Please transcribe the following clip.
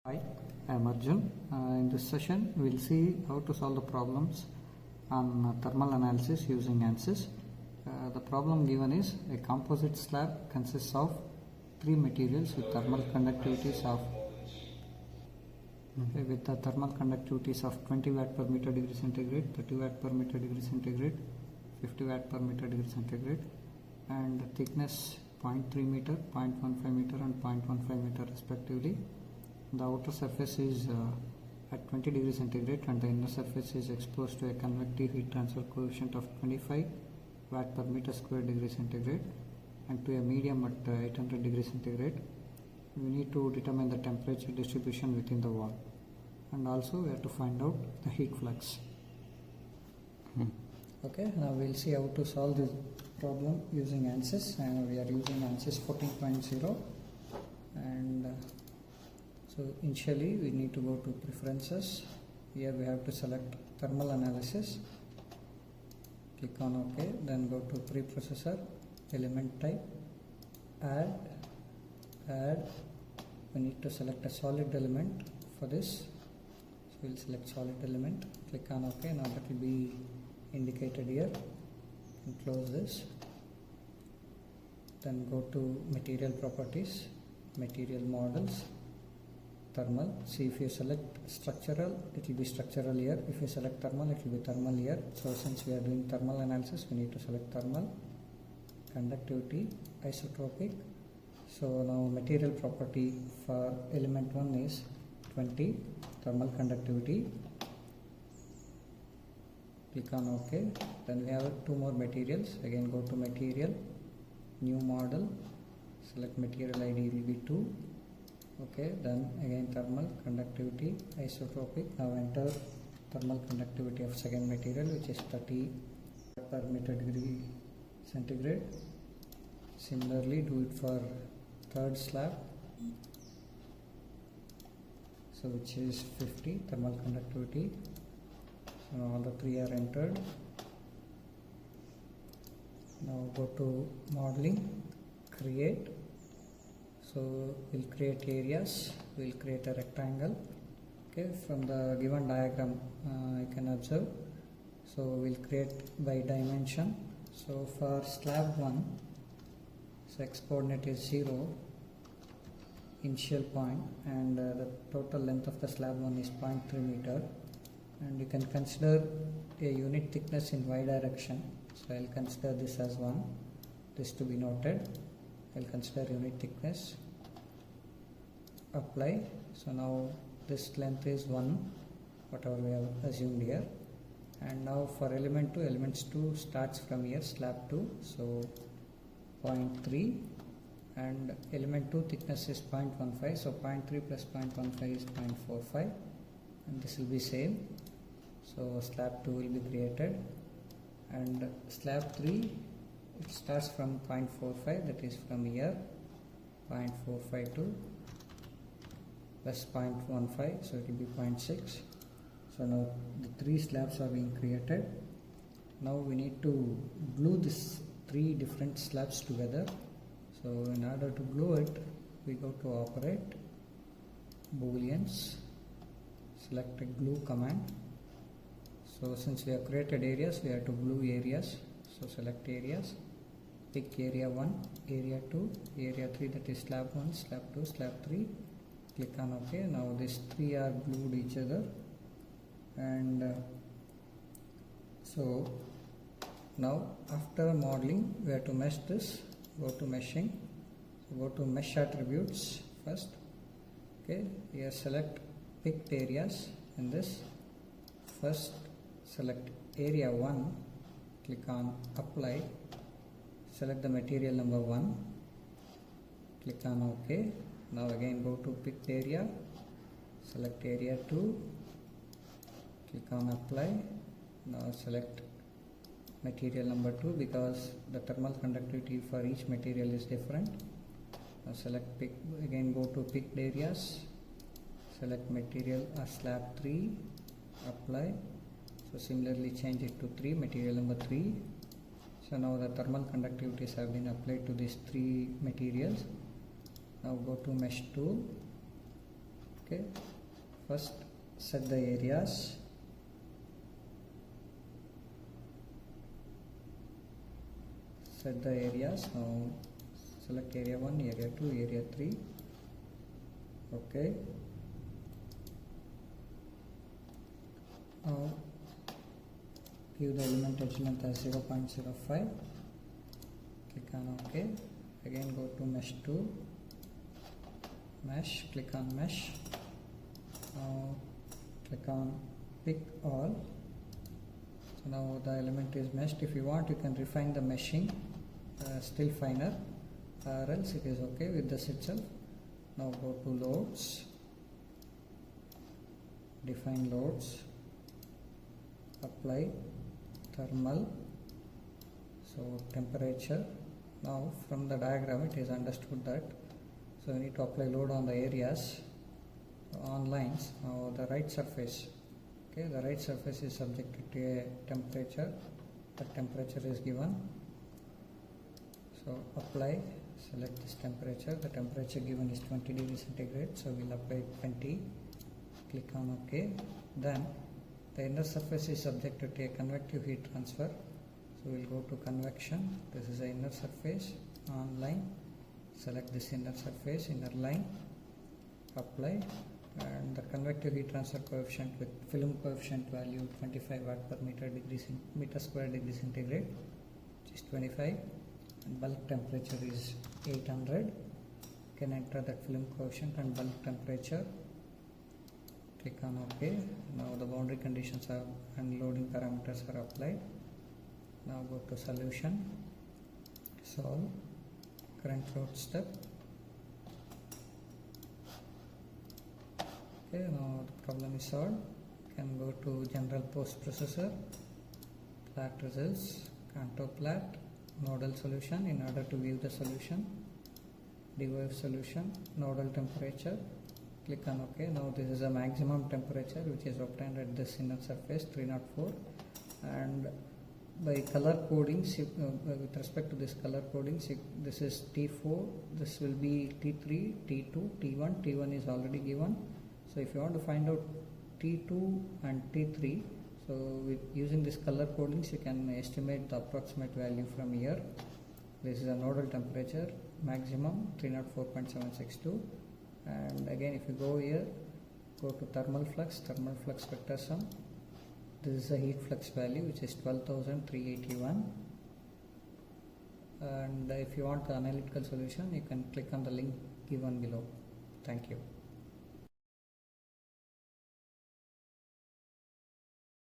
Hi, I am Arjun. In this session, we will see how to solve the problems on thermal analysis using ANSYS. The problem given is a composite slab consists of three materials with thermal conductivities of 20 watt per meter degree centigrade, 30 watt per meter degree centigrade, 50 watt per meter degree centigrade, and thickness 0.3 meter, 0.15 meter, and 0.15 meter respectively. The outer surface is at 20 degrees centigrade and the inner surface is exposed to a convective heat transfer coefficient of 25 watt per meter square degree centigrade and to a medium at 800 degrees centigrade. We need to determine the temperature distribution within the wall, and also we have to find out the heat flux. Okay, now we'll see how to solve this problem using ANSYS, and we are using ANSYS 14.0. And so initially we need to go to preferences. Here we have to select thermal analysis, click on OK, then go to preprocessor, element type, add. We need to select a solid element for this, so we'll select solid element, click on OK. Now that will be indicated here, and close this. Then go to material properties, material models, thermal. See, if you select structural, it will be structural here. If you select thermal, it will be thermal here. So since we are doing thermal analysis, we need to select thermal. Conductivity, isotropic. So now material property for element 1 is 20, thermal conductivity. Click on OK. Then we have two more materials. Again go to material, new model, select material ID will be 2. Okay, then again thermal conductivity, isotropic. Now enter thermal conductivity of second material, which is 30 per meter degree centigrade. Similarly do it for third slab, so which is 50 thermal conductivity. So now all the three are entered. Now go to modeling, create. So we'll create areas, we'll create a rectangle. Okay, from the given diagram you can observe. So we'll create by dimension. So for slab 1, so x coordinate is 0, initial point, and the total length of the slab 1 is 0.3 meter, and you can consider a unit thickness in y direction. So I'll consider this as 1, this to be noted. I'll consider unit thickness, apply. So now this length is 1, whatever we have assumed here. And now for element 2, elements 2 starts from here, slab 2, so 0.3, and element 2 thickness is 0.15, so 0.3 plus 0.15 is 0.45, and this will be same. So slab 2 will be created, and slab 3, it starts from 0.45, that is from here, 0.452 plus 0.15, so it will be 0.6. So now the three slabs are being created. Now we need to glue these three different slabs together. So in order to glue it, we go to operate, booleans, select a glue command. So since we have created areas, we have to glue areas. So select areas, pick area 1, area 2, area 3, that is slab 1, slab 2, slab 3. Click on OK. Now these three are glued each other, and so now after modeling we have to mesh this. Go to meshing, so go to mesh attributes first. Okay, here select picked areas. In this, first select area 1, click on apply, select the material number 1, click on OK. Now again go to picked area, select area 2, click on apply. Now select material number 2 because the thermal conductivity for each material is different. Now select pick, again go to picked areas, select material slab 3, apply. So similarly change it to 3, material number 3. So now the thermal conductivities have been applied to these three materials. Now go to mesh tool, Okay, first set the areas. Set the areas. Now select area 1, area 2, area 3. Okay. Now give the element edge length as 0.05. Click on OK. Again go to mesh 2, mesh, click on mesh. Now click on pick all. So now the element is meshed. If you want, you can refine the meshing still finer, or else it is okay with this itself. Now go to loads, define loads, apply thermal, so temperature. Now from the diagram it is understood that, so you need to apply load on the areas, on lines. Now the right surface, okay, the right surface is subjected to a temperature. The temperature is given, so apply, select this temperature. The temperature given is 20 degrees centigrade, so we'll apply 20. Click on OK. Then the inner surface is subjected to a convective heat transfer, so we'll go to convection. This is the inner surface, on line, select this inner surface, inner line, apply, and the convective heat transfer coefficient with film coefficient value 25 watt per meter square degree centigrade, which is 25, and bulk temperature is 800. You can enter that film coefficient and bulk temperature. Click on OK. Now the boundary conditions are and loading parameters are applied. Now go to solution, solve, current load step. Okay, now the problem is solved. You can go to general post processor, plat results, Canto plat, nodal solution. In order to view the solution, DOF solution, nodal temperature. Click on OK. Now this is a maximum temperature which is obtained at this inner surface 304, and by color codings, with respect to this color codings, this is T4, this will be T3, T2, T1. T1 is already given. So if you want to find out T2 and T3, so with using this color codings, you can estimate the approximate value from here. This is a nodal temperature, maximum 304.762. And again, if you go here, go to thermal flux vector sum. This is the heat flux value, which is 12,381. And if you want the analytical solution, you can click on the link given below. Thank you.